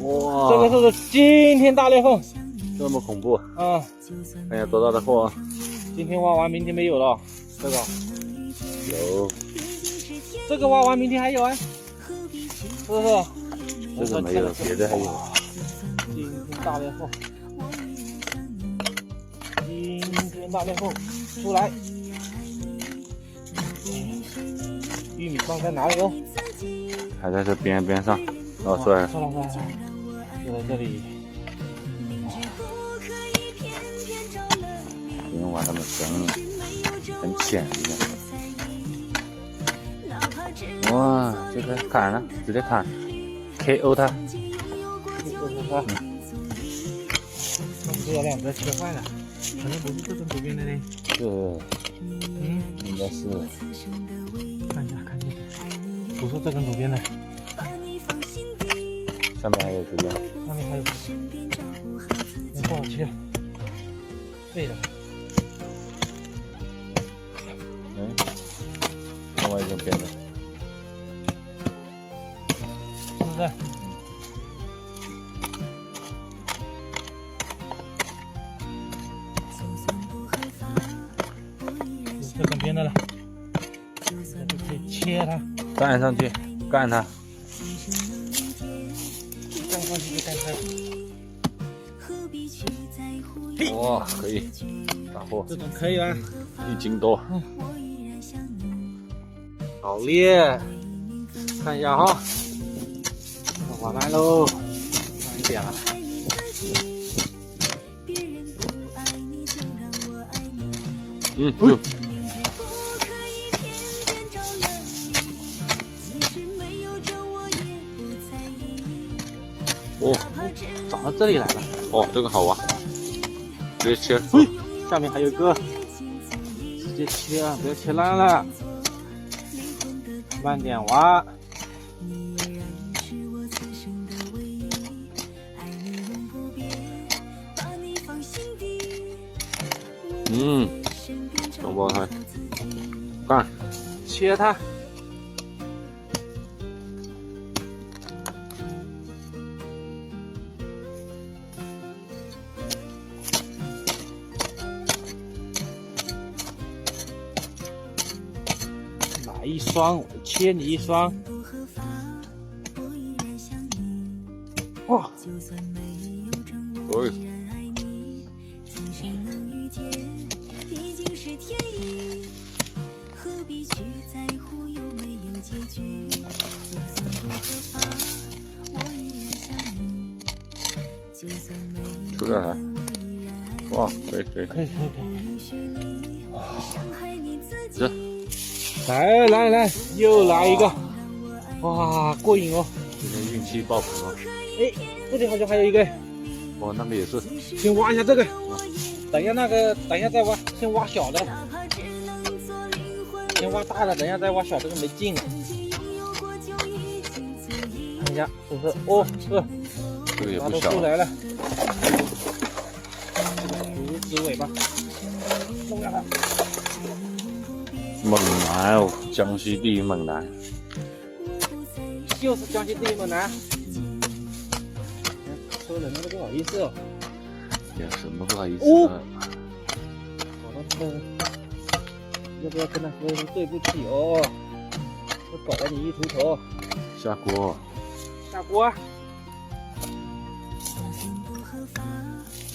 哇，这个是今天大裂缝，这么恐怖啊！看一下多大的货啊！今天挖完，明天没有了。这个有，这个挖完，明天还有啊，是不是？这个没有，别的还有。今天大裂缝，今天大裂缝出来。玉米棒在哪里哦？还在这边上。哦，出来了。出来，就在这里。不用把它们绳很浅的。哇，这个砍了，直接砍 ，KO 它。这个两个切坏了，好像不是这根左边的嘞。这，应该是。看一下，不是这根左边的。上面还有这个。上面还有，那不好切，废了。另外一种边的，是不是？这根边的了，这就可以切它，干上去，干它。干上去就干它。哇，可以，大货，这种可以吧？1斤多。好裂，看一下哈，我来喽，慢一点了。哦，长到这里来了。哦，这个好挖，直接切。嘿，下面还有一个，直接切啊，不要切烂了。慢点挖。双胞胎，干，切它。来一双，我切你一双。哇！可以。出来了。哇，可以。这。来，又来一个，哇，过瘾哦！今天运气爆棚哦！哎，这里好像还有一个，哦，那个也是。先挖一下这个，等一下再挖，先挖小的，先挖大的，等一下再挖小的，这个没劲了。看一下是不是？哦，是，这个也不小。出来了，竹子尾巴，弄下来。猛男哦，江西第一猛男，就是江西第一猛男。说人都不好意思哦。有什么不好意思哦的？好了，这要不要跟他说声对不起哦？我搞了你一秃头。下锅。下锅啊！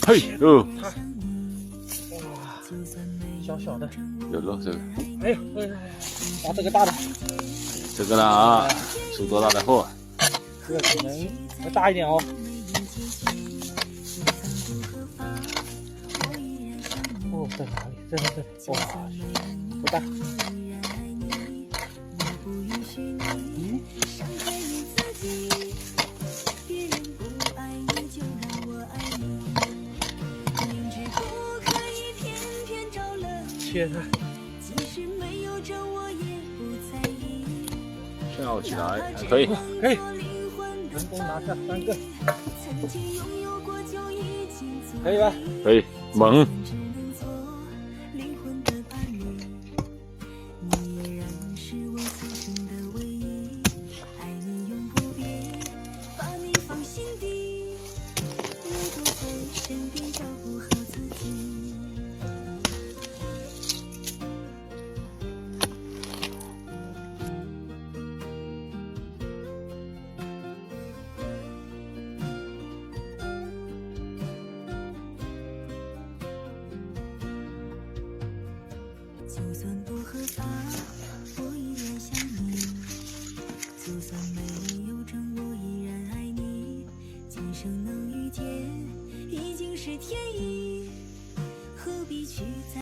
嘿呦！哇，小的。有肉这个。哎呦，挖这个大的。这个了啊，出多大的货？这个可能要大一点哦。哦，在哪里？在这里。哇，不大。切它。跳起来，还可以。可以。成功拿下3个。可以吧？可以，猛。身边照顾好自己。就算不合法，我依然想你；就算没有证，我依然爱你。今生能遇见，已经是天意，何必去在